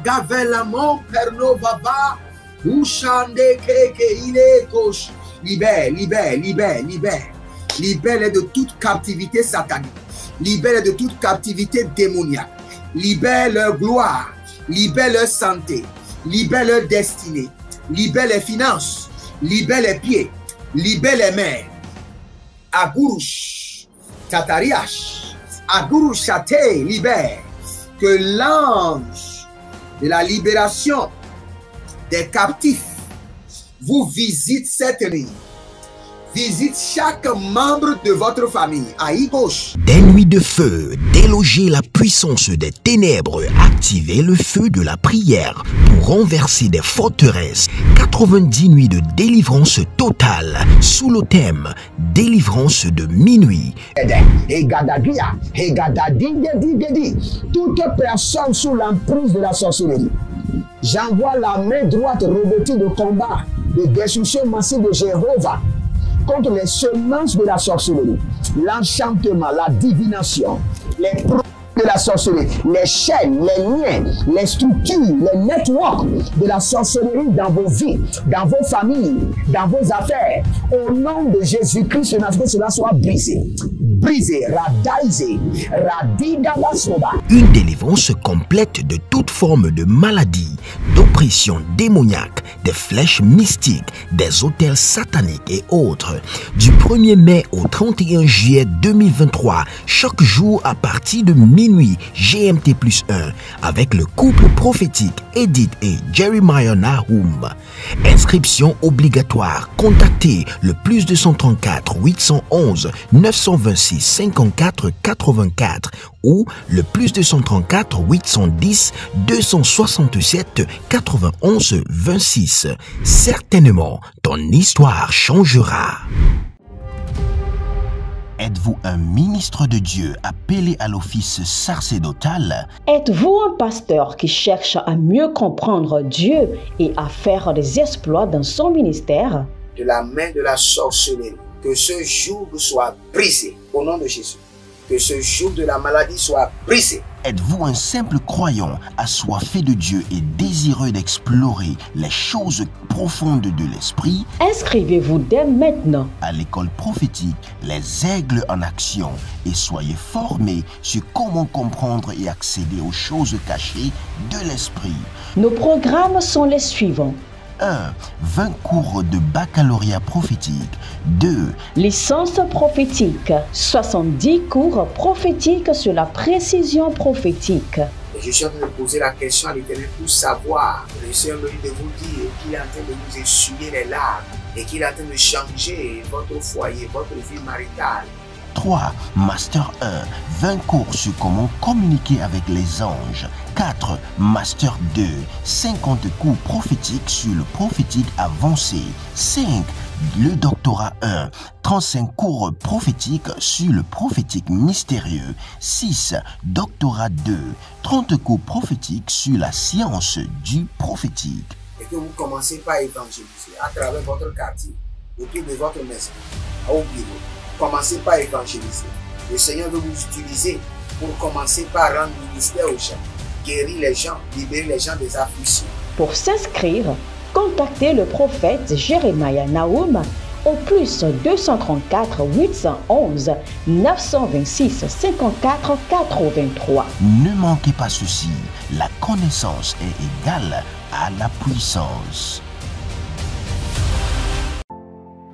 Agavelamon perno baba. Ushande keke ile kosh. Libère, libère, libère, libère. Libère de toute captivité satanique. Libère de toute captivité démoniaque. Libère leur gloire. Libère leur santé. Libère leur destinée. Libère les finances. Libère les pieds. Libère les mains. Agurush. Tatariash. Agurush Chate. Libère. Que l'ange de la libération des captifs vous visite cette nuit. Visite chaque membre de votre famille. Aïe gauche. Des nuits de feu, déloger la puissance des ténèbres, activer le feu de la prière pour renverser des forteresses. 90 nuits de délivrance totale sous le thème délivrance de minuit. Toute personne sous l'emprise de la sorcellerie, j'envoie la main droite revêtue de combat, de destruction massive de Jéhovah contre les semences de la sorcellerie, l'enchantement, la divination, les produits de la sorcellerie, les chaînes, les liens, les structures, les networks de la sorcellerie dans vos vies, dans vos familles, dans vos affaires. Au nom de Jésus-Christ, que cela soit brisé. Brisé, radaisé, radidalasoba. Une délivrance complète de toute forme de maladie, d'oppression démoniaque, des flèches mystiques, des hôtels sataniques et autres. Du 1er mai au 31 juillet 2023, chaque jour à partir de minuit GMT+1, avec le couple prophétique Edith et Jeremiah Nahum. Inscription obligatoire. Contactez le +234 811 926 54 84 ou le +234 810 267 91 26. Certainement, ton histoire changera. Êtes-vous un ministre de Dieu appelé à l'office sacerdotal? Êtes-vous un pasteur qui cherche à mieux comprendre Dieu et à faire des exploits dans son ministère? De la main de la sorcellerie, que ce joug soit brisé au nom de Jésus. Que ce joug de la maladie soit brisé. Êtes-vous un simple croyant assoiffé de Dieu et désireux d'explorer les choses profondes de l'esprit? Inscrivez-vous dès maintenant À l'école prophétique Les Aigles en Action et soyez formés sur comment comprendre et accéder aux choses cachées de l'esprit. Nos programmes sont les suivants. 1. 20 cours de baccalauréat prophétique. 2. Licence prophétique. 70 cours prophétiques sur la précision prophétique. Et je suis en train de poser la question à l'Éternel pour savoir. Le Seigneur me dit de vous dire qu'il est en train de vous essuyer les larmes et qu'il est en train de changer votre foyer, votre vie maritale. 3. Master 1. 20 cours sur comment communiquer avec les anges. 4. Master 2. 50 cours prophétiques sur le prophétique avancé. 5. Le doctorat 1. 35 cours prophétiques sur le prophétique mystérieux. 6. Doctorat 2. 30 cours prophétiques sur la science du prophétique. Et que vous commencez par évangéliser à travers votre quartier, autour de votre maison, au bureau. Commencez par évangéliser. Le Seigneur veut vous utiliser pour commencer par rendre ministère aux gens, guérir les gens, libérer les gens des afflictions. Pour s'inscrire, contactez le prophète Jeremiah Nahum au +234 811 926 54 83. Ne manquez pas ceci, la connaissance est égale à la puissance.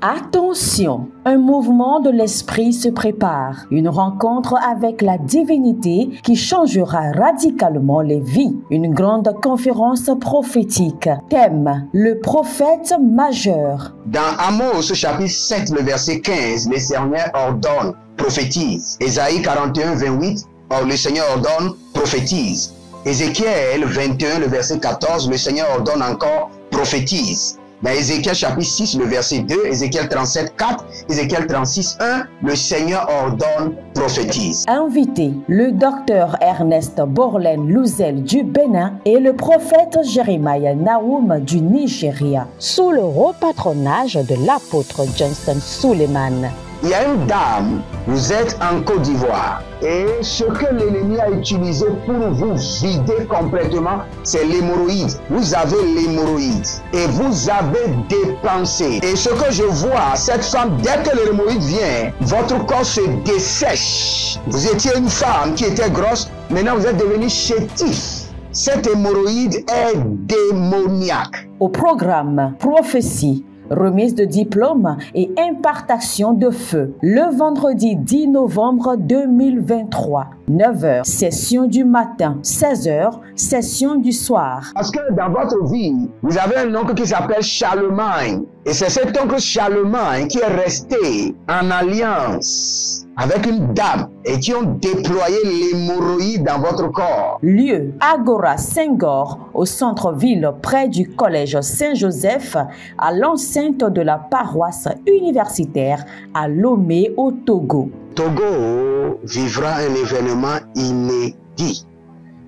Attention, un mouvement de l'esprit se prépare, une rencontre avec la divinité qui changera radicalement les vies, une grande conférence prophétique. Thème, le prophète majeur. Dans Amos chapitre 7, le verset 15, le Seigneur ordonne, prophétise. Ésaïe 41, 28, le Seigneur ordonne, prophétise. Ézéchiel 21, le verset 14, le Seigneur ordonne encore, prophétise. Dans Ézéchiel chapitre 6, le verset 2, Ézéchiel 37, 4, Ézéchiel 36, 1, le Seigneur ordonne, prophétise. Invité, le docteur Ernest Borlen Louzel du Bénin et le prophète Jeremiah Nahum du Nigeria, sous le haut patronage de l'apôtre Johnson Suleiman. Il y a une dame, vous êtes en Côte d'Ivoire. Et ce que l'ennemi a utilisé pour vous vider complètement, c'est l'hémorroïde. Vous avez l'hémorroïde et vous avez dépensé. Et ce que je vois, cette femme, dès que l'hémorroïde vient, votre corps se dessèche. Vous étiez une femme qui était grosse, maintenant vous êtes devenu chétif. Cette hémorroïde est démoniaque. Au programme Prophétie, remise de diplôme et impartation de feu. Le vendredi 10 novembre 2023, 9h, session du matin, 16h, session du soir. Parce que dans votre vie, vous avez un oncle qui s'appelle Charlemagne. Et c'est cet oncle Charlemagne qui est resté en alliance avec une dame et qui ont déployé l'hémorroïde dans votre corps. Lieu, Agora Senghor, au centre-ville près du collège Saint-Joseph, à l'enceinte de la paroisse universitaire à Lomé au Togo. Togo vivra un événement inédit.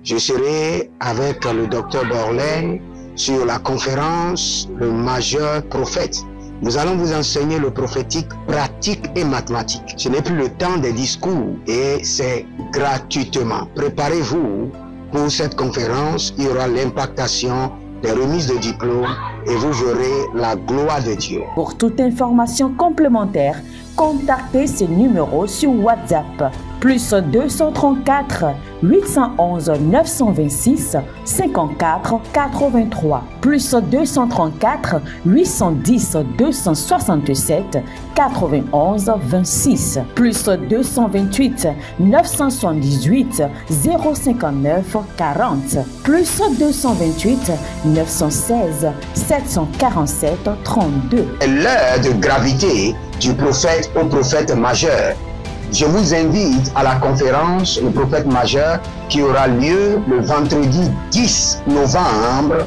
Je serai avec le docteur Borlaine sur la conférence Le Majeur Prophète. Nous allons vous enseigner le prophétique pratique et mathématique. Ce n'est plus le temps des discours et c'est gratuitement. Préparez-vous pour cette conférence. Il y aura l'impactation des remises de diplômes et vous verrez la gloire de Dieu. Pour toute information complémentaire, contactez ce numéro sur WhatsApp. Plus 234 811 926 54 83. Plus 234 810 267 91 26. Plus 228 978 059 40. Plus 228 916 747 32. L'heure de gravité du prophète au prophète majeur. Je vous invite à la conférence Le Prophète Majeur qui aura lieu le vendredi 10 novembre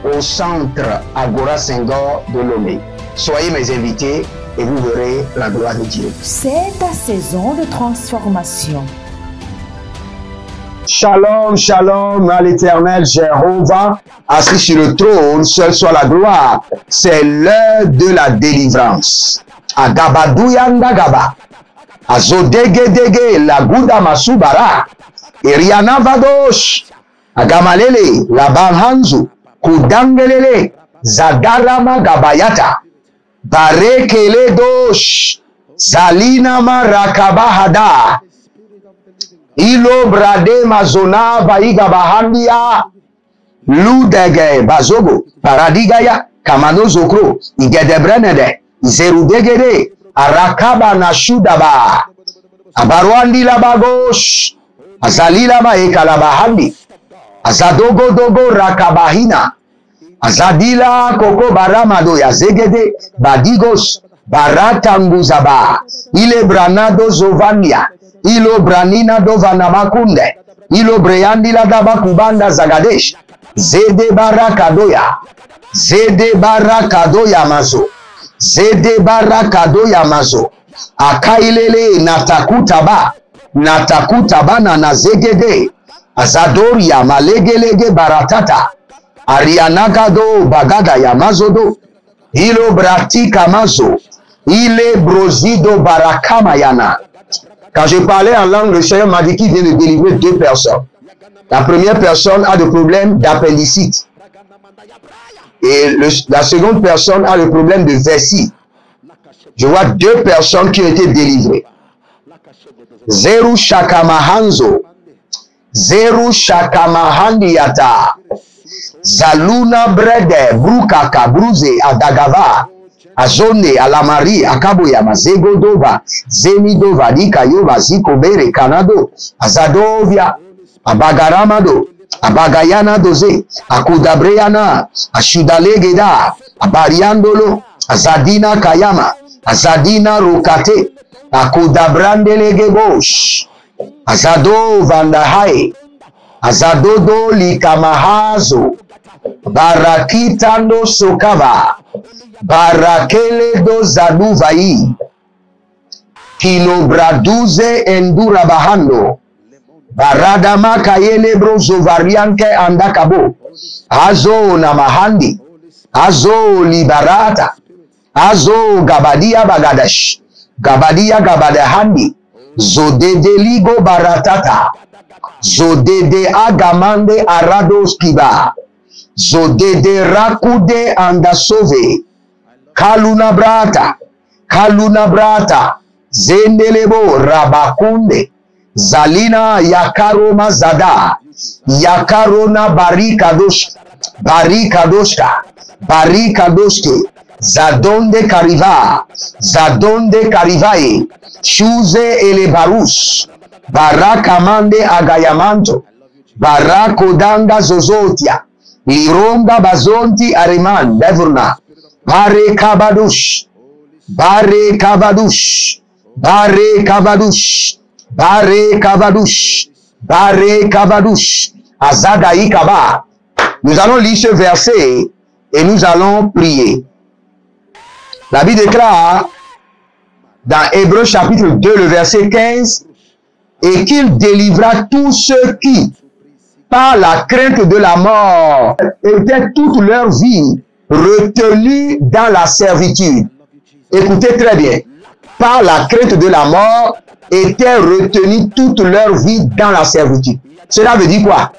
au centre Agora Senghor de Lomé. Soyez mes invités et vous verrez la gloire de Dieu. C'est ta saison de transformation. Shalom, shalom à l'Éternel Jéhovah, assis sur le trône, seul soit la gloire. C'est l'heure de la délivrance. Agabaduyanda gaba. Azodegedege la Gouda Masubara, Eriana Vadosh, Agamalele, la Banhanzu, Kudangelele, Zadarama Gabayata, Barekele Dosh, Zalina Marakabahada, Ilo Brade Mazona Baiga Bahandia, Ludege Bazogo, Paradigaya, Kamano Zokro, Igedebrenede, Zerudegede, Arakaba na shudaba abarwandi la bagosh azalila maeka la bahandi azadogo dogo rakabahina azadila koko baramado ya zegede badigos baratanguzaba ile branado zovania ilo branina dovana makunde ilo breandi la daba kubanda zagadesh zede barakadoya mazo Zede barakado ya mazo. Akailele natakutaba na nazegede. Azador ya malegelege baratata. Arianagado bagada ya mazodo. Ilo bratika mazo. Ile brozido barakama yana. Quand je parlais en langue, le Seigneur m'a dit qu'il vient de délivrer 2 personnes. La première personne a des problèmes d'appendicite. Et la seconde personne a le problème de vessie. Je vois 2 personnes qui ont été délivrées. Zeru Shakamahanzo. Zeru Shakamahandiata. Zaluna Brede. Brukaka. Bruze. Adagava. Azone. Alamari. Akaboyama. Zegodova. Zemidova. Dikayoba. Zikobere. Kanado. Azadovia. Abagaramado. Abagayana doze, Akudabreana, Ashudalegeda, Abariandolo, Azadina Kayama, Azadina Rukate, Akudabrandelegebosh, Azado Vandahai, Azadodo Likamahazo, Barakitando Sokava, Barakele do Zaduvai, Kinobraduze Endurabahando, Baradama kayele brozo varianke andakabo. Azo namahandi. Azo liberata. Azo gabadia bagadash. Gabadia Gabadahandi, Zodede Ligo Baratata, Zodede Agamande Arados Kiba, Zodede Rakude Andasove, Kaluna Brata, Zendelebo Rabakunde, Zalina Yakaroma Zada, Yakarona Barikadoshke, Zadonde Karivae, Shuze Elebarus, Barakamande Agayamanto, Barakodanga Zozotia, Lironga Bazonti Areman, Bevrna, Bare Kavadush, Azadaï Kaba. Nous allons lire ce verset et nous allons prier. La Bible déclare dans Hébreux chapitre 2, le verset 15, et qu'il délivra tous ceux qui, par la crainte de la mort, étaient toute leur vie retenus dans la servitude. Écoutez très bien. Par la crainte de la mort, étaient retenus toute leur vie dans la servitude. Cela veut dire quoi?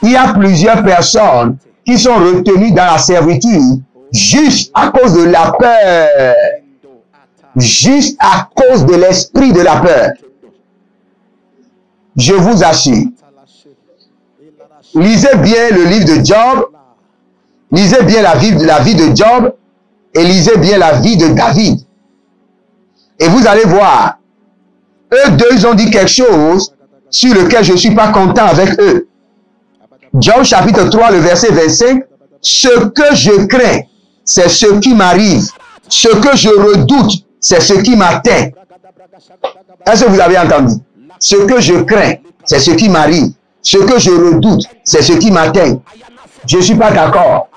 Il y a plusieurs personnes qui sont retenues dans la servitude juste à cause de la peur. Juste à cause de l'esprit de la peur. Je vous assure. Lisez bien le livre de Job. Lisez bien la vie de Job. Et lisez bien la vie de David. Et vous allez voir. Eux deux, ils ont dit quelque chose sur lequel je ne suis pas content avec eux. Job chapitre 3, le verset 25. Ce que je crains, c'est ce qui m'arrive. Ce que je redoute, c'est ce qui m'atteint. Est-ce que vous avez entendu? Ce que je crains, c'est ce qui m'arrive. Ce que je redoute, c'est ce qui m'atteint. Je ne suis pas d'accord.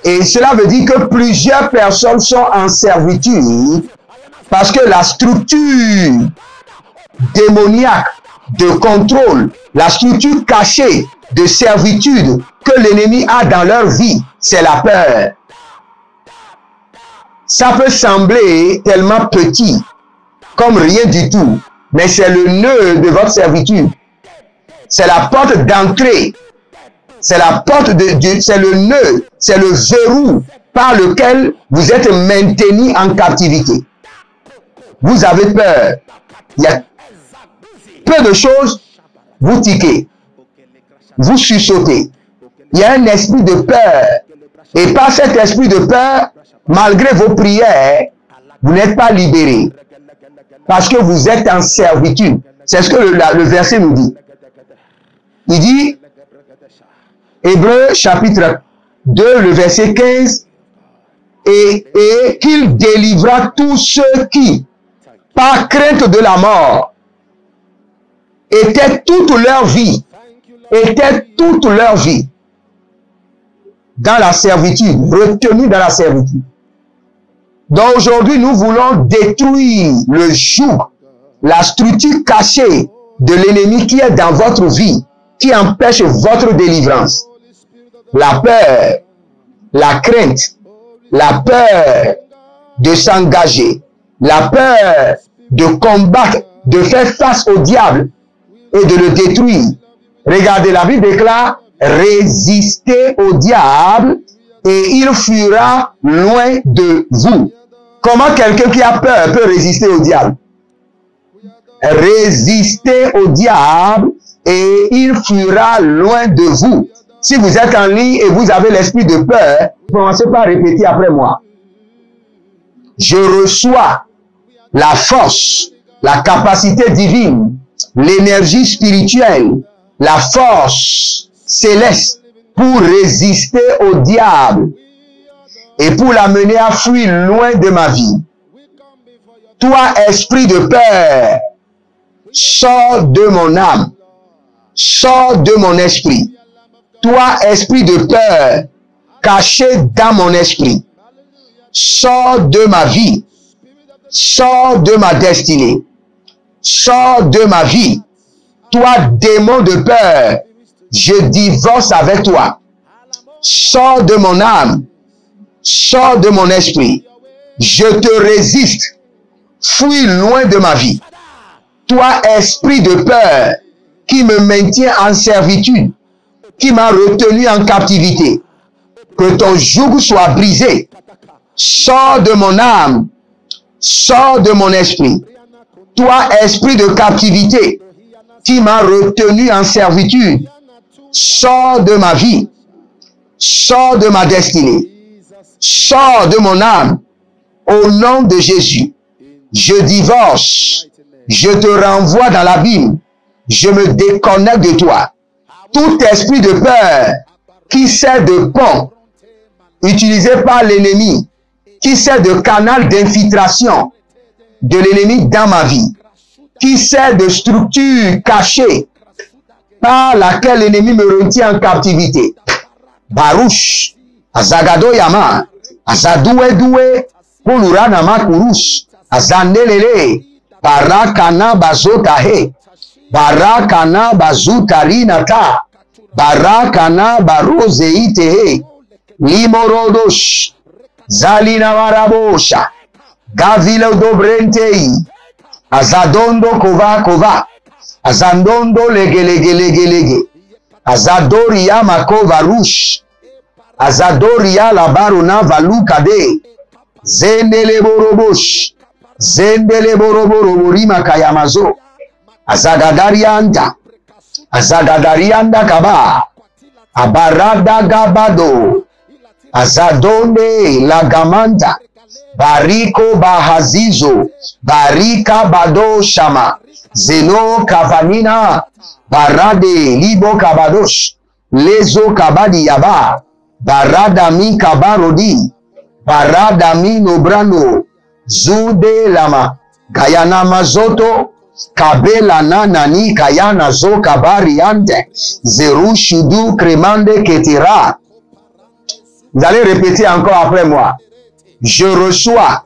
Et cela veut dire que plusieurs personnes sont en servitude parce que la structure démoniaque de contrôle, la structure cachée de servitude que l'ennemi a dans leur vie, c'est la peur. Ça peut sembler tellement petit, comme rien du tout, mais c'est le nœud de votre servitude. C'est la porte d'entrée. C'est la porte c'est le nœud, c'est le verrou par lequel vous êtes maintenu en captivité. Vous avez peur. Il y a peu de choses, vous tiquez. Vous sursauter. Il y a un esprit de peur. Et par cet esprit de peur, malgré vos prières, vous n'êtes pas libéré. Parce que vous êtes en servitude. C'est ce que le verset nous dit. Il dit, Hébreux chapitre 2, le verset 15, et qu'il délivra tous ceux qui, par crainte de la mort, étaient toute leur vie dans la servitude, retenus dans la servitude. Donc aujourd'hui, nous voulons détruire le joug, la structure cachée de l'ennemi qui est dans votre vie, qui empêche votre délivrance. La peur, la crainte, la peur de s'engager, la peur de combattre, de faire face au diable et de le détruire. Regardez, la Bible déclare, résistez au diable et il fuira loin de vous. Comment quelqu'un qui a peur peut résister au diable? Résistez au diable et il fuira loin de vous. Si vous êtes en ligne et vous avez l'esprit de peur, commencez par répéter après moi. Je reçois la force, la capacité divine, l'énergie spirituelle, la force céleste pour résister au diable et pour l'amener à fuir loin de ma vie. Toi, esprit de peur, sors de mon âme, sors de mon esprit. Toi, esprit de peur, caché dans mon esprit, sors de ma vie, sors de ma destinée, sors de ma vie. Toi, démon de peur, je divorce avec toi. Sors de mon âme, sors de mon esprit. Je te résiste fuis loin de ma vie. Toi, esprit de peur, qui me maintient en servitude, qui m'a retenu en captivité, que ton joug soit brisé. Sors de mon âme, sors de mon esprit. Toi, esprit de captivité, qui m'a retenu en servitude, sors de ma vie, sors de ma destinée, sors de mon âme. Au nom de Jésus, je divorce, je te renvoie dans l'abîme, je me déconnecte de toi. Tout esprit de peur qui sert de pont utilisé par l'ennemi, qui sert de canal d'infiltration de l'ennemi dans ma vie, qui sert de structure cachée par laquelle l'ennemi me retient en captivité. Barouche, Azagado Yama, Azadoué Doué, Poluranama Kurus, Azandelele, Barakana Bazotahe, Barakana Bazutarinata, Barakana Barozeitehe, Limorodosh, Zalina Marabosha, Gavilo Dobrentei, Azadondo Kova Kova, Azandondo Legelege, Azadoria Makova Rush, Azadoria la Baruna Valukade, Zendele Borobosh, Zendele Boroborima Kayamazo, Azagadarianda, Azagadarianda Kaba, Abarada Gabado, Azadonde Lagamanta, Bariko Bahazizo, Barika Bado Shama, Zeno Kavanina, Barade Libo Kabadosh, Lezo Kabadi Yaba, Baradami Kabarodi, Baradami Nobrano, Zude Lama, Gayana Mazoto, Kabela Nanani Kayana Zo Kabariante, Zeru Shudu Kremande Ketira. Vous allez répéter encore après moi. Je reçois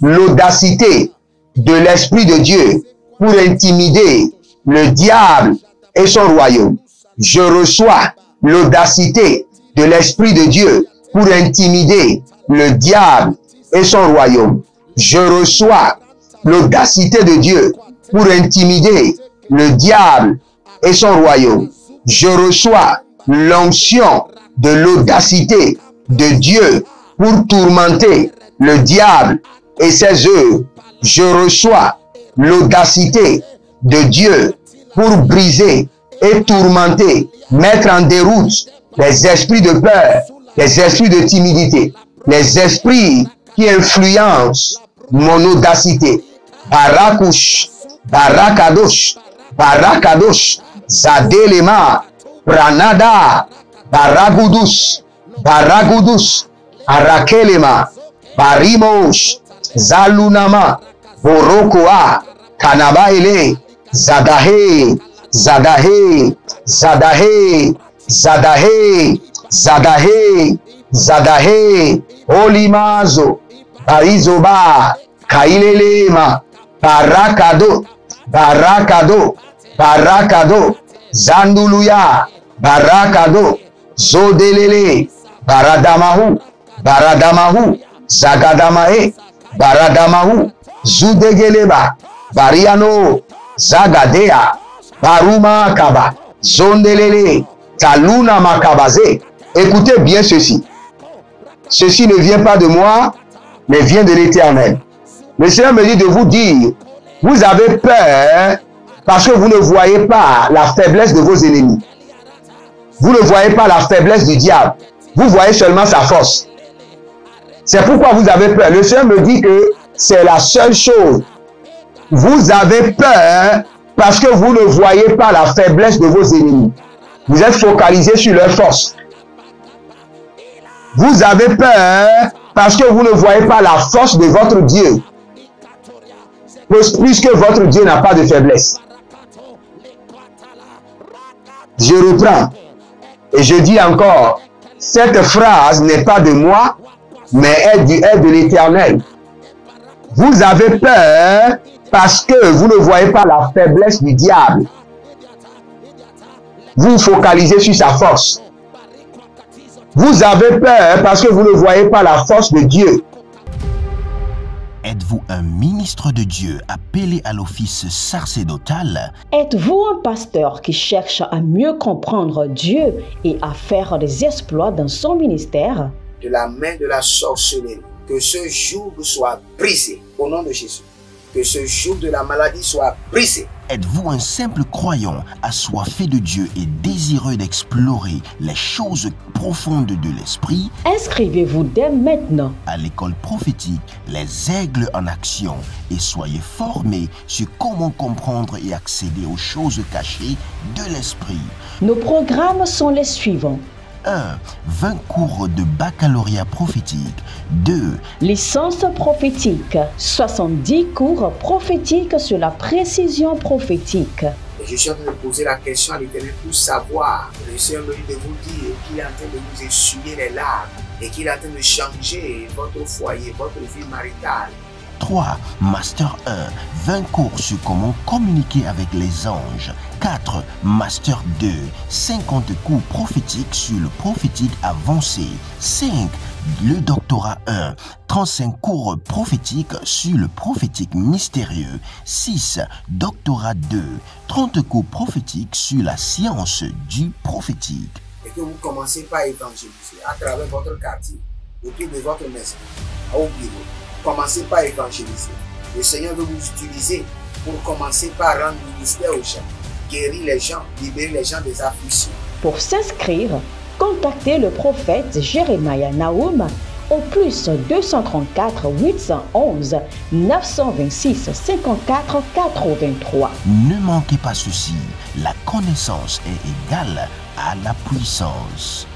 l'audacité de l'Esprit de Dieu pour intimider le diable et son royaume. Je reçois l'audacité de l'Esprit de Dieu pour intimider le diable et son royaume. Je reçois l'audacité de Dieu pour intimider le diable et son royaume. Je reçois l'onction de l'audacité de Dieu pour tourmenter le diable et ses œuvres. Je reçois l'audacité de Dieu pour briser et tourmenter, mettre en déroute les esprits de peur, les esprits de timidité, les esprits qui influencent mon audacité. Barakush, Barakadosh, Barakadosh, Zadelema, Pranada, Baragudus, Baragudus, Arakelema, Barimosh, Zalunama, Borokoa, Kanabaele, Zadahe, Zadahe, Zadahe, Zadahe, Zadahe, Zadahe, Olimazo, Barizoba, Kailelema, Barakado, Barakado, Barakado, Zanduluya, Barakado, Zodelele, Baradamahu, Baradamahu, Zagadamae, Baradamahu, Zudegeleba, Bariano, Zagadea, Baruma Kaba, Zondelele, Taluna Makabaze. Écoutez bien ceci. Ceci ne vient pas de moi, mais vient de l'Éternel. Le Seigneur me dit de vous dire, vous avez peur parce que vous ne voyez pas la faiblesse de vos ennemis. Vous ne voyez pas la faiblesse du diable. Vous voyez seulement sa force. C'est pourquoi vous avez peur. Le Seigneur me dit que c'est la seule chose. Vous avez peur parce que vous ne voyez pas la faiblesse de vos ennemis. Vous êtes focalisé sur leur force. Vous avez peur parce que vous ne voyez pas la force de votre Dieu. Puisque votre Dieu n'a pas de faiblesse. Je reprends. Et je dis encore, cette phrase n'est pas de moi, mais est de l'Éternel. Vous avez peur parce que vous ne voyez pas la faiblesse du diable. Vous focalisez sur sa force. Vous avez peur parce que vous ne voyez pas la force de Dieu. Êtes-vous un ministre de Dieu appelé à l'office sacerdotal? Êtes-vous un pasteur qui cherche à mieux comprendre Dieu et à faire des exploits dans son ministère? De la main de la sorcellerie, que ce joug soit brisé au nom de Jésus. Que ce joug de la maladie soit brisé. Êtes-vous un simple croyant assoiffé de Dieu et désireux d'explorer les choses profondes de l'esprit? Inscrivez-vous dès maintenant À l'école prophétique Les Aigles en Action et soyez formés sur comment comprendre et accéder aux choses cachées de l'esprit. Nos programmes sont les suivants. 1. 20 cours de baccalauréat prophétique. 2. Licence prophétique. 70 cours prophétiques sur la précision prophétique. Et je suis en train de poser la question à l'Éternel pour savoir. Le Seigneur me dit de vous dire qu'il est en train de vous essuyer les larmes et qu'il est en train de changer votre foyer, votre vie maritale. 3. Master 1. 20 cours sur comment communiquer avec les anges. 4. Master 2. 50 cours prophétiques sur le prophétique avancé. 5. Le doctorat 1. 35 cours prophétiques sur le prophétique mystérieux. 6. Doctorat 2. 30 cours prophétiques sur la science du prophétique. Et que vous commencez par évangéliser à travers votre quartier, autour de votre maison, au bureau. Commencez par évangéliser. Le Seigneur veut vous utiliser pour commencer par rendre ministère aux gens, guérir les gens, libérer les gens des afflictions. Pour s'inscrire, contactez le prophète Jérémie Naoum au plus 234 811 926 54 83. Ne manquez pas ceci, la connaissance est égale à la puissance.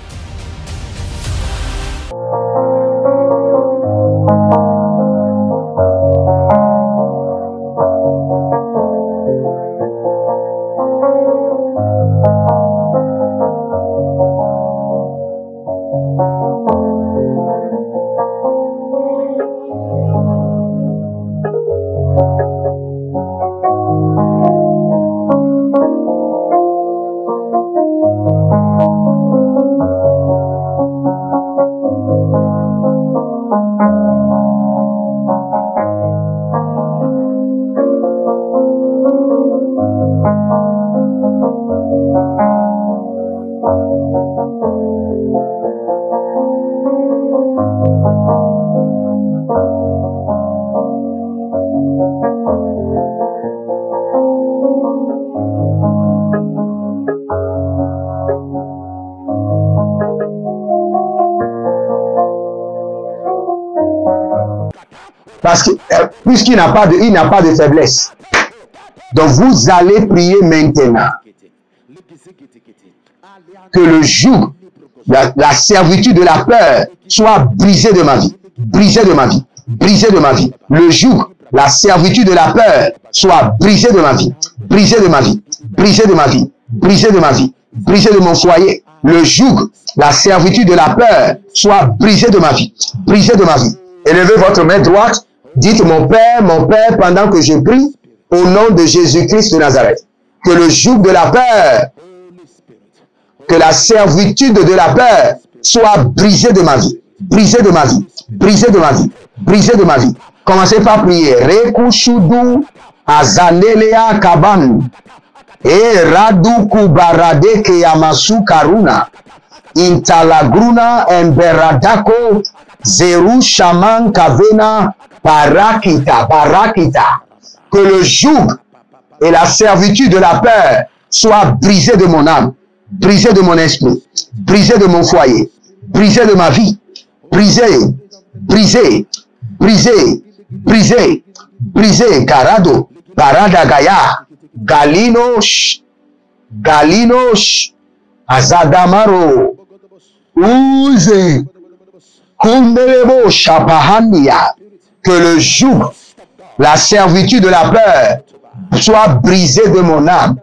Parce que puisqu'il n'a pas de faiblesse. Donc vous allez prier maintenant que le joug, la servitude de la peur soit brisée de ma vie. Brisée de ma vie. Brisée de ma vie. Le joug, la servitude de la peur soit brisée de ma vie. Brisée de ma vie. Brisée de ma vie. Brisée de ma vie. Brisée de mon foyer. Le joug, la servitude de la peur soit brisée de ma vie. Brisée de ma vie. Élevez votre main droite. Dites mon Père, pendant que je prie, au nom de Jésus-Christ de Nazareth, que le joug de la peur, que la servitude de la peur soit brisée de ma vie, brisée de ma vie, brisée de ma vie, brisée de ma vie. Commencez par prier. Rekushudu azanelea kaban e radu kubarade keyamasu karuna intalagruna emberadako zeru shaman kavena barakita, barakita. Que le joug et la servitude de la peur soient brisés de mon âme, brisés de mon esprit, brisés de mon foyer, brisés de ma vie, brisés, brisés, brisés, brisés, brisés. Garado, Barada Gaya, Galinos, Galinos, Azadamaro, Uze, Kundelebo Shapahandia. Que le joug, la servitude de la peur soit brisée de mon âme,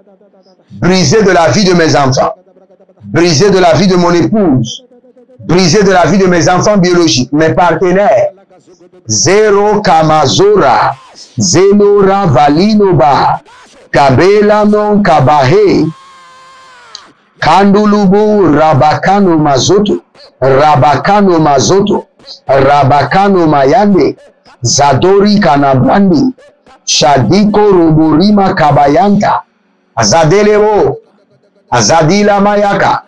brisée de la vie de mes enfants, brisée de la vie de mon épouse, brisée de la vie de mes enfants biologiques, mes partenaires. Zero Kamazora, Zenora Valinoba, Kabela non Kabahe, Kandulubu Rabakano Mazoto, Rabakano Mazoto, Rabakano Mayande, Zadori Kanabrandi, Shadiko Ruburima Kabayanta, Azadelebo, Azadila Mayaka,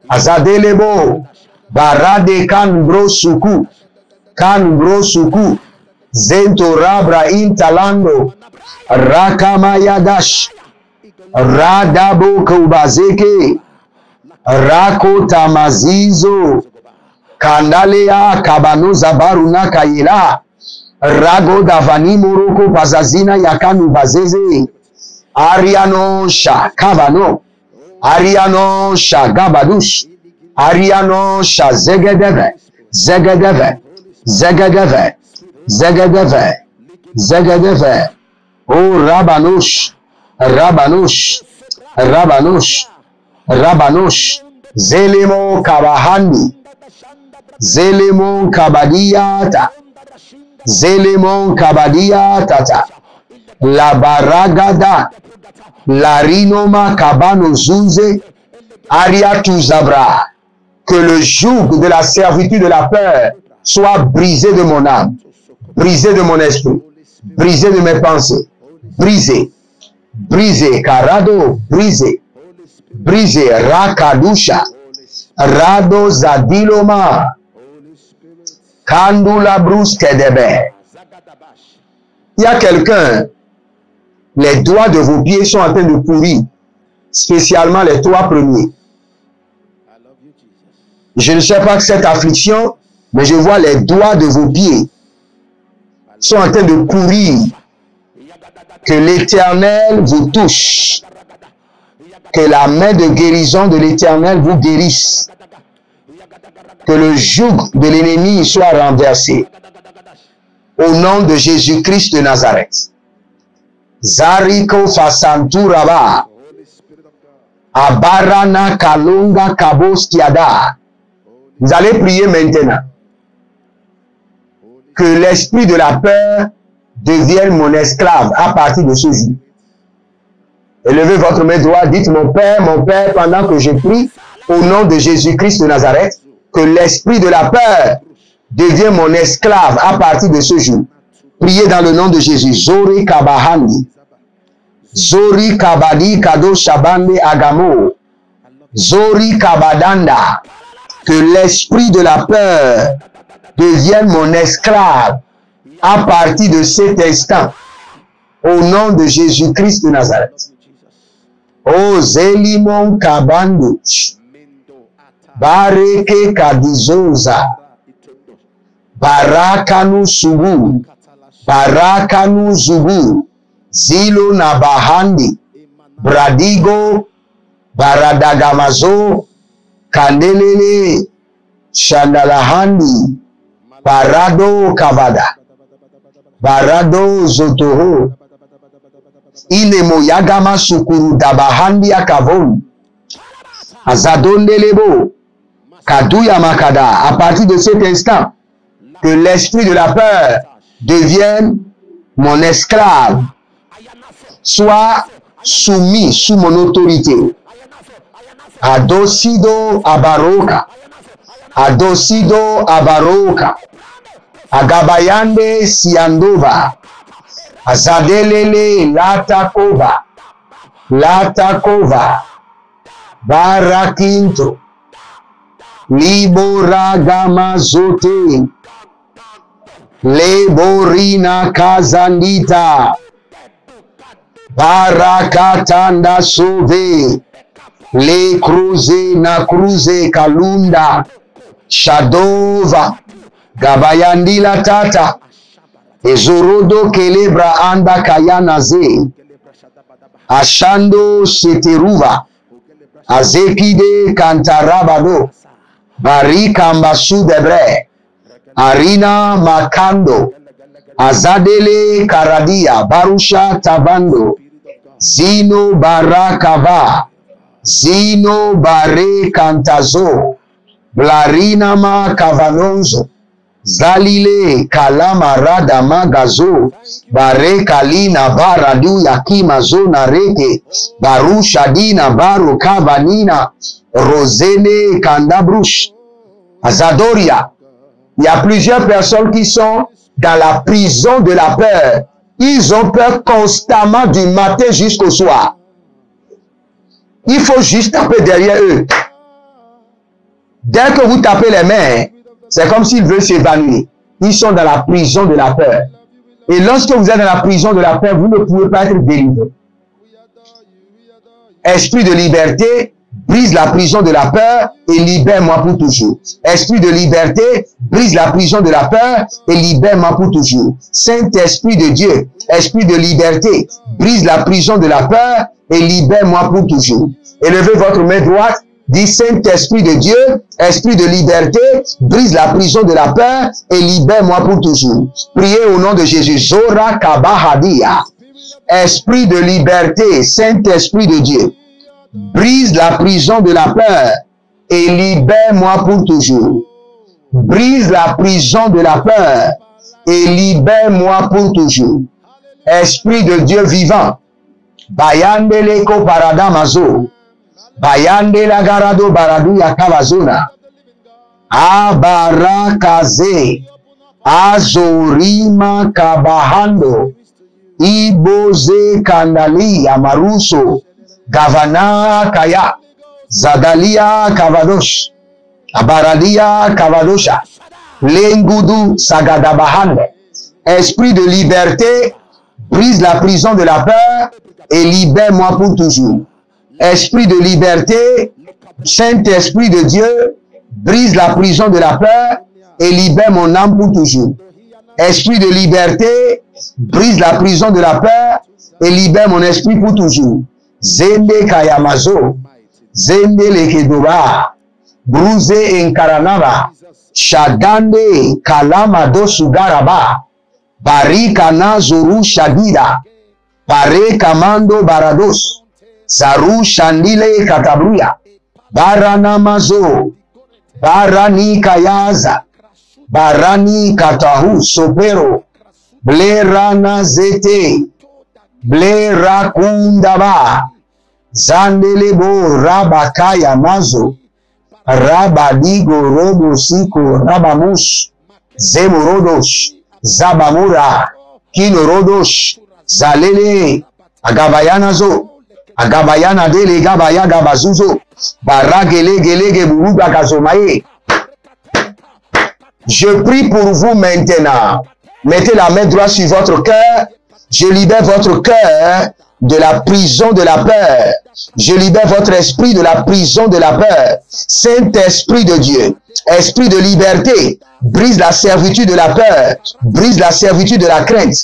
Azadelebo, Barade Kanbro Suku, Zento Rabra Intalando, Rakamayadash, Radabo Kubazeke, Rako Tamazizo, Kandalea Kabanuza Baruna Kayela, Rago Davani Moroko Bazazina Yakanu Bazeze, Ariano Sha Kavano, Ariano Sha Gabadush, Ariano Sha Zegedeve, Zegedeve, Zegedeve, Zegedeve, Zegedeve, O Rabanush, Rabanush, Rabanush, Rabanush, Zelemo Kabahandi, Zelemon Kabadiata, Zelemon Kabadiata, La Baragada, La Rinoma Kabano Zunze, Ariatu Zabra, que le joug de la servitude de la peur soit brisé de mon âme, brisé de mon esprit, brisé de mes pensées, brisé, brisé, Karado, brisé, brisé, Rakadusha, Rado Zadiloma, Kandula Bruskedebe. Il y a quelqu'un, les doigts de vos pieds sont en train de pourrir, spécialement les 3 premiers. Je ne sais pas que cette affliction, mais je vois les doigts de vos pieds sont en train de pourrir. Que l'Éternel vous touche. Que la main de guérison de l'Éternel vous guérisse. Que le joug de l'ennemi soit renversé. Au nom de Jésus-Christ de Nazareth. Zariko Fasanturaba. Abarana Kalunga Kaboskiada. Vous allez prier maintenant. Que l'esprit de la peur devienne mon esclave à partir de ce jour. Élevez votre main droite, dites mon Père, pendant que je prie, au nom de Jésus-Christ de Nazareth, que l'esprit de la peur devienne mon esclave à partir de ce jour. Priez dans le nom de Jésus. Zori Kabahani, Zori Kabadi Kado Shabande Agamo, Zori Kabadanda, que l'esprit de la peur devienne mon esclave à partir de cet instant, au nom de Jésus-Christ de Nazareth. Oh Zelimon Kabando, Bareke Kadizoza, Barakanu Subu, Barakanu Zubu, Zilo Nabahandi, Bradigo, Baradagamazo, Kandelele, Shandalahandi, Barado Kavada, Barado Zotoro, Inemo Yagama Sukuru Dabahandi Akavon, Azadondelebo, Kaduya Makada. À partir de cet instant, que l'esprit de la peur devienne mon esclave, soit soumis sous mon autorité. Adosido Abaroka, Adosido Abaroka, Agabayande Siandova, Azadelele Latakova, Latakova, Barakinto, Liboragamazote, Leborina Kazandita, Barakatanda Sove, Le Cruze na Cruze Kalunda, Shadova, Gabayandila Tata, Ezorodo Kelebra Anda Kayanaze, Ashando Seteruva, Azekide Kantarabado, Barika Mbasu Debre, Arina Makando, Azadele Karadia, Barusha Tabando, Zino Barakava, Zino Bare Kantazo, Blarinama Kavanonzo, Zalile Kalama Rada Magazo, Bare Kalina Baradu Yakima Zona Reke, Barusha Dina Baru Kavanina, Rosene Kandabrush, Azadoria. Il y a plusieurs personnes qui sont dans la prison de la peur. Ils ont peur constamment du matin jusqu'au soir. Il faut juste taper derrière eux. Dès que vous tapez les mains, c'est comme s'ils veulent s'évanouir. Ils sont dans la prison de la peur. Et lorsque vous êtes dans la prison de la peur, vous ne pouvez pas être délivré. Esprit de liberté, brise la prison de la peur et libère-moi pour toujours. Esprit de liberté, brise la prison de la peur et libère-moi pour toujours. Saint-Esprit de Dieu, esprit de liberté, brise la prison de la peur et libère-moi pour toujours. Élevez votre main droite, dit Saint-Esprit de Dieu, esprit de liberté, brise la prison de la peur et libère-moi pour toujours. Priez au nom de Jésus. Zora Kabahadia. Esprit de liberté, Saint-Esprit de Dieu, brise la prison de la peur et libère-moi pour toujours. Brise la prison de la peur et libère-moi pour toujours. Esprit de Dieu vivant, Bayandele ko paradamazo, Bayandela garado baradu yakavazona, Abarakaze, Azorima kabahando, Iboze kandali amaruso, Gavana kaya, Zadalia kavadosh, Abaradia kavadosha, Lengudu sagadabahande. Esprit de liberté, brise la prison de la peur et libère-moi pour toujours. Esprit de liberté, Saint-Esprit de Dieu, brise la prison de la peur et libère mon âme pour toujours. Esprit de liberté, brise la prison de la peur et libère mon esprit pour toujours. Zende kayamazo, zende lekedoba, bruze enkaranava, shagande kalamado sugaraba, barikana zoru shagida, pare kamando barados, zaru shandile katabruya, baranamazo, barani kayaza, barani katahu sopero, blerana zete, blera kundaba, zandelebo rabakaya mazo, rabadigo robosiko rabamush, zemorodosh, zabamura, kinorodosh, zalele, agabayanazo, agabayana dele gabaya gabazuzo, baragele gelege buruga gazomaye. Je prie pour vous maintenant. Mettez la main droite sur votre cœur. Je libère votre cœur de la prison de la peur. Je libère votre esprit de la prison de la peur. Saint-Esprit de Dieu, esprit de liberté, brise la servitude de la peur, brise la servitude de la crainte.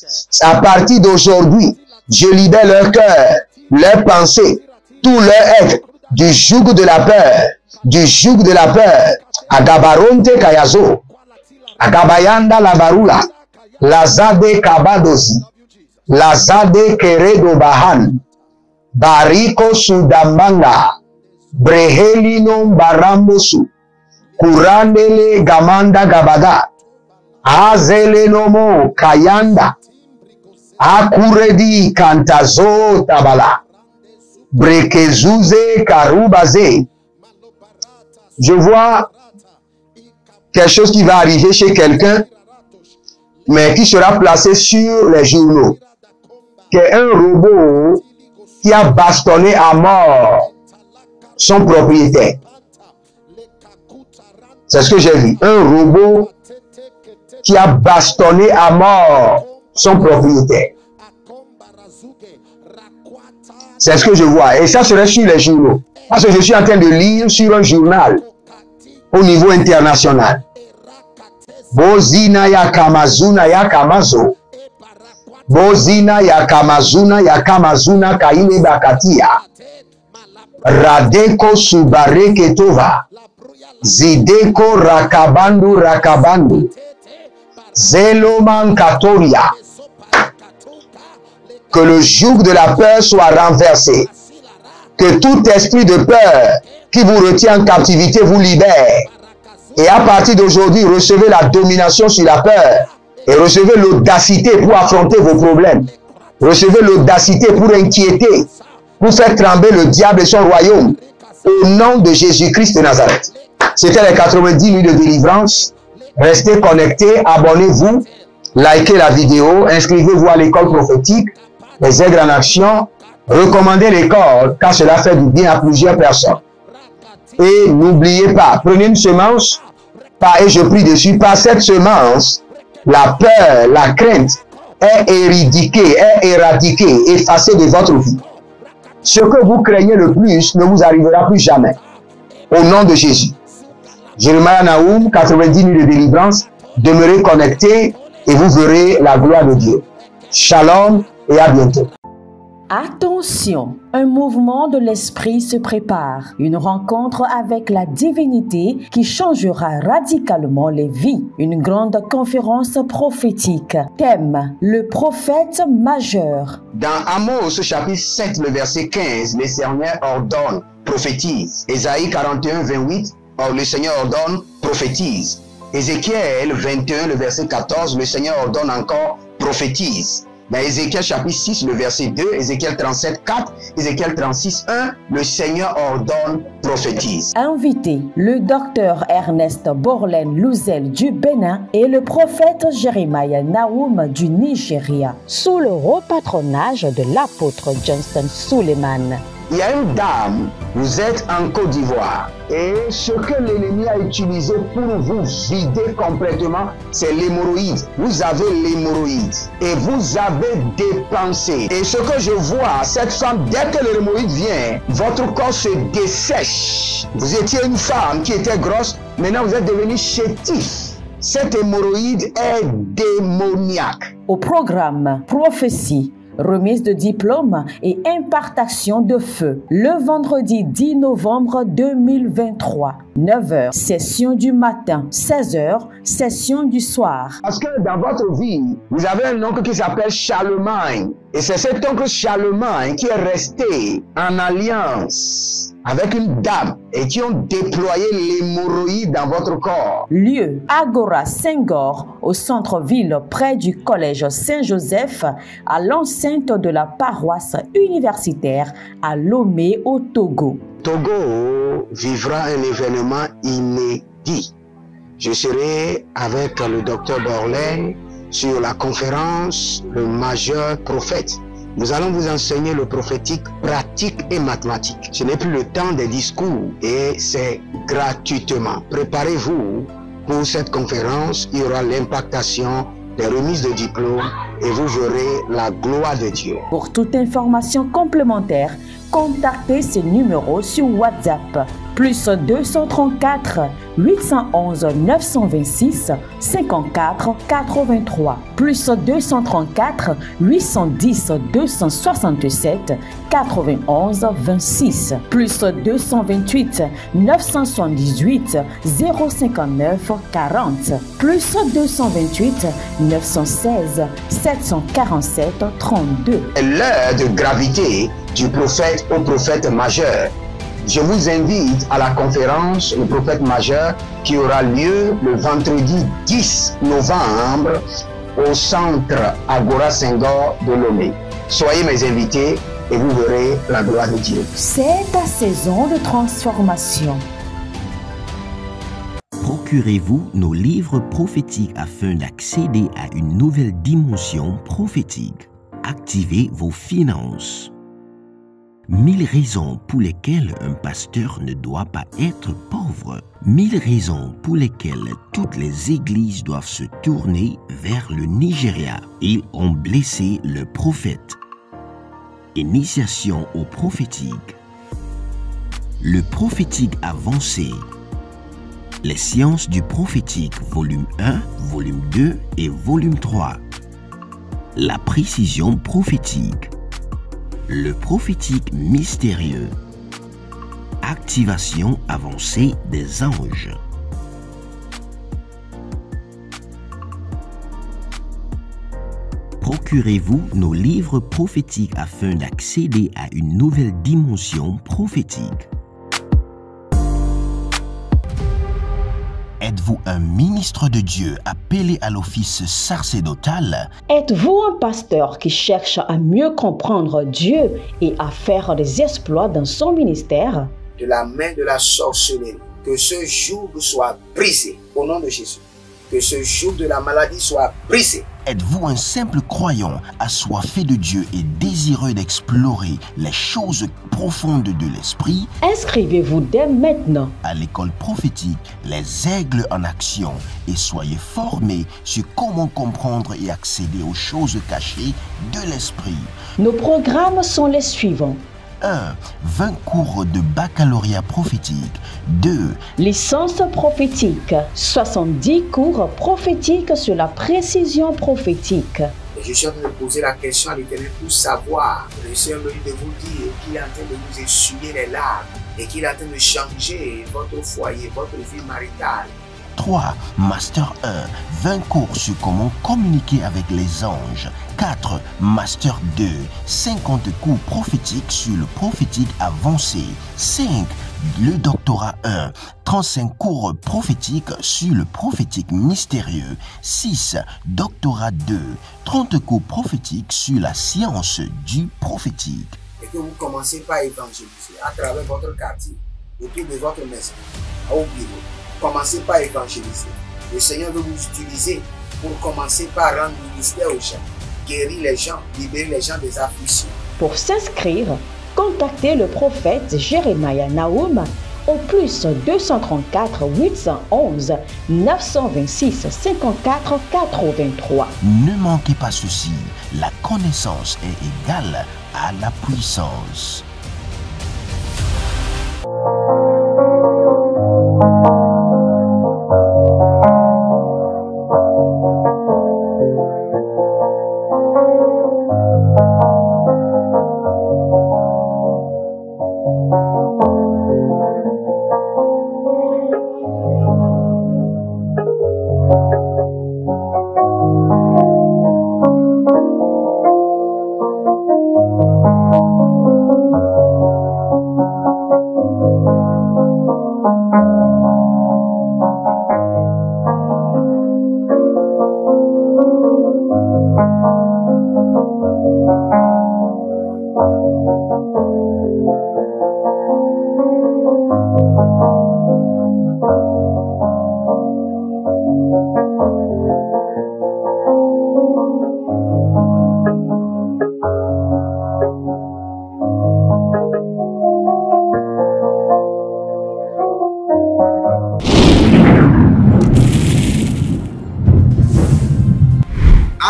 À partir d'aujourd'hui, je libère leur cœur, leurs pensées, tout leur être du joug de la peur, du joug de la peur. Agabaronte kayazo, agabayanda la barula, lazade kabadozi, lazade keredo bahan, bariko sudamanga, brehelino barambosu, kurandele gamanda gabaga, azele nomo kayanda, akuredi kantazo tabala, brekezuze karubaze. Je vois quelque chose qui va arriver chez quelqu'un, mais qui sera placé sur les journaux. C'est un robot qui a bastonné à mort son propriétaire. C'est ce que j'ai vu. Un robot qui a bastonné à mort son propriétaire. C'est ce que je vois. Et ça serait sur les journaux. Parce que je suis en train de lire sur un journal au niveau international. Bozina ya kamazuna ya kamazo. Bozina ya kamazuna ya kamazuna kaile bakatia. Radeko subareke tova. Zideko rakabandu rakabandu. Zeloman katoria. Que le joug de la peur soit renversé. Que tout esprit de peur qui vous retient en captivité vous libère. Et à partir d'aujourd'hui, recevez la domination sur la peur. Et recevez l'audacité pour affronter vos problèmes. Recevez l'audacité pour inquiéter, pour faire trembler le diable et son royaume. Au nom de Jésus-Christ de Nazareth. C'était les 90 nuits de délivrance. Restez connectés, abonnez-vous. likez la vidéo, inscrivez-vous à l'école prophétique, les aigles en action, recommandez l'école car cela fait du bien à plusieurs personnes. Et n'oubliez pas, prenez une semence, et je prie dessus, par cette semence, la peur, la crainte est éradiquée, effacée de votre vie. Ce que vous craignez le plus ne vous arrivera plus jamais. Au nom de Jésus. Jeremiah Nahum, 90 nuits de délivrance, demeurez connectés et vous verrez la gloire de Dieu. Shalom et à bientôt. Attention, un mouvement de l'esprit se prépare, une rencontre avec la divinité qui changera radicalement les vies, une grande conférence prophétique. Thème, le prophète majeur. Dans Amos chapitre 7, le verset 15, le Seigneur ordonne, prophétise. Ésaïe 41, 28, le Seigneur ordonne, prophétise. Ézéchiel 21, le verset 14, le Seigneur ordonne encore, prophétise. Dans Ézéchiel chapitre 6, le verset 2, Ézéchiel 37, 4, Ézéchiel 36, 1, le Seigneur ordonne, prophétise. Invité, le docteur Ernest Borlen Louzel du Bénin et le prophète Jeremiah Nahum du Nigeria, sous le haut patronage de l'apôtre Johnston Suleiman. Il y a une dame, vous êtes en Côte d'Ivoire et ce que l'ennemi a utilisé pour vous vider complètement, c'est l'hémorroïde. Vous avez l'hémorroïde et vous avez dépensé. Et ce que je vois, cette femme, dès que l'hémorroïde vient, votre corps se dessèche. Vous étiez une femme qui était grosse, maintenant vous êtes devenu chétif. Cette hémorroïde est démoniaque. Au programme Prophétie, remise de diplôme et impartation de feu. Le vendredi 10 novembre 2023, 9h, session du matin, 16h, session du soir. Parce que dans votre vie, vous avez un oncle qui s'appelle Charlemagne. Et c'est cet oncle Charlemagne qui est resté en alliance avec une dame et qui ont déployé l'hémorroïde dans votre corps. Lieu, Agora Senghor, au centre-ville près du collège Saint-Joseph, à l'enceinte de la paroisse universitaire à Lomé au Togo. Togo vivra un événement inédit. Je serai avec le docteur Borlen sur la conférence Le Majeur Prophète. Nous allons vous enseigner le prophétique pratique et mathématique. Ce n'est plus le temps des discours et c'est gratuitement. Préparez-vous pour cette conférence. Il y aura l'impactation des remises de diplômes et vous verrez la gloire de Dieu. Pour toute information complémentaire, contactez ce numéro sur WhatsApp. Plus 234 811 926 54 83. Plus 234 810 267 91 26. Plus 228 978 059 40. Plus 228 916 747 32. L'heure de gravité du prophète au prophète majeur. Je vous invite à la conférence Le Prophète Majeur qui aura lieu le vendredi 10 novembre au centre Agora Senghor de Lomé. Soyez mes invités et vous verrez la gloire de Dieu. C'est ta saison de transformation. Procurez-vous nos livres prophétiques afin d'accéder à une nouvelle dimension prophétique. Activez vos finances. 1000 raisons pour lesquelles un pasteur ne doit pas être pauvre. 1000 raisons pour lesquelles toutes les églises doivent se tourner vers le Nigeria. Ils ont blessé le prophète. Initiation au prophétique. Le prophétique avancé. Les sciences du prophétique, volume 1, volume 2 et volume 3. La précision prophétique. Le prophétique mystérieux. Activation avancée des anges. Procurez-vous nos livres prophétiques afin d'accéder à une nouvelle dimension prophétique. Êtes-vous un ministre de Dieu appelé à l'office sacerdotal? Êtes-vous un pasteur qui cherche à mieux comprendre Dieu et à faire des exploits dans son ministère? De la main de la sorcellerie, que ce joug soit brisé au nom de Jésus. Que ce joug de la maladie soit brisé. Êtes-vous un simple croyant assoiffé de Dieu et désireux d'explorer les choses profondes de l'esprit? Inscrivez-vous dès maintenant À l'école prophétique Les Aigles en Action et soyez formés sur comment comprendre et accéder aux choses cachées de l'esprit. Nos programmes sont les suivants. 1. 20 cours de baccalauréat prophétique. 2. Licence prophétique. 70 cours prophétiques sur la précision prophétique. Je suis en train de poser la question à l'Éternel pour savoir. Le Seigneur me dit de vous dire qu'il est en train de vous essuyer les larmes et qu'il est en train de changer votre foyer, votre vie maritale. 3. Master 1. 20 cours sur comment communiquer avec les anges. 4. Master 2. 50 cours prophétiques sur le prophétique avancé. 5. Le doctorat 1. 35 cours prophétiques sur le prophétique mystérieux. 6. Doctorat 2. 30 cours prophétiques sur la science du prophétique. Et que vous commencez par évangéliser à travers votre quartier, autour de votre maison, au bureau. Commencez par évangéliser. Le Seigneur veut vous utiliser pour commencer par rendre ministère aux gens, guérir les gens, libérer les gens des afflictions. Pour s'inscrire, contactez le prophète Jeremiah Nahum au plus 234 811 926 54 83. Ne manquez pas ceci, la connaissance est égale à la puissance.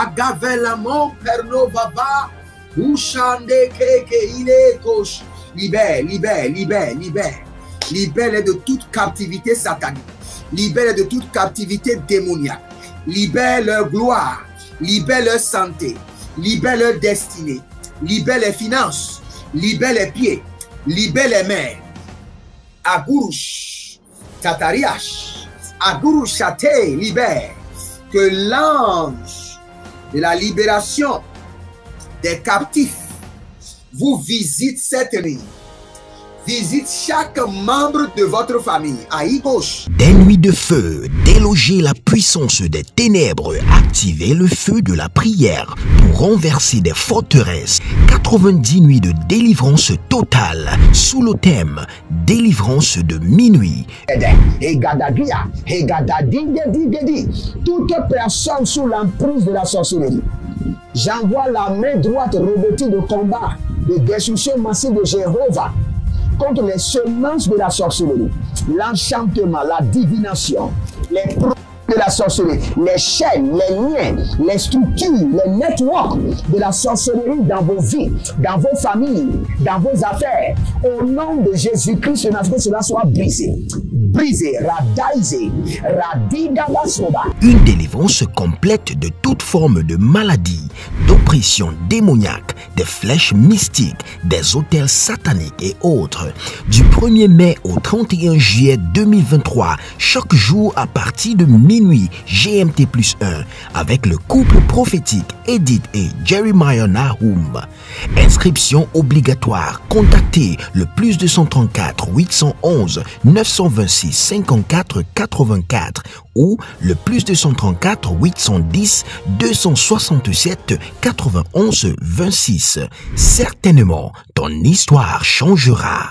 Agavelamon pernovava, ushande keke ile kosh. Libère, libère, libère, libère. Libère de toute captivité satanique. Libère de toute captivité démoniaque. Libère leur gloire. Libère leur santé. Libère leur destinée. Libère les finances. Libère les pieds. Libère les mains. Agurush, Tatariash, Agurush Chate, libère. Que l'ange de la libération des captifs vous visite cette nuit. Visite chaque membre de votre famille. À gauche. Des nuits de feu, déloger la puissance des ténèbres, activer le feu de la prière pour renverser des forteresses. 90 nuits de délivrance totale sous le thème délivrance de minuit. Toute personne sous l'emprise de la sorcellerie, j'envoie la main droite revêtue de combat, de destruction massive de Jéhovah contre les semences de la sorcellerie, l'enchantement, la divination, les produits de la sorcellerie, les chaînes, les liens, les structures, les networks de la sorcellerie dans vos vies, dans vos familles, dans vos affaires. Au nom de Jésus-Christ, que cela soit brisé. Brisé, radaisé, radidabasoba. Une délivrance complète de toute forme de maladie, d'oppression démoniaque, des flèches mystiques, des autels sataniques et autres. Du 1er mai au 31 juillet 2023, chaque jour à partir de minuit GMT+1, avec le couple prophétique Edith et Jeremiah Nahum. Inscription obligatoire. Contactez le plus 234 811 926 54 84 ou le plus 234 810 267 91 26. Certainement, ton histoire changera.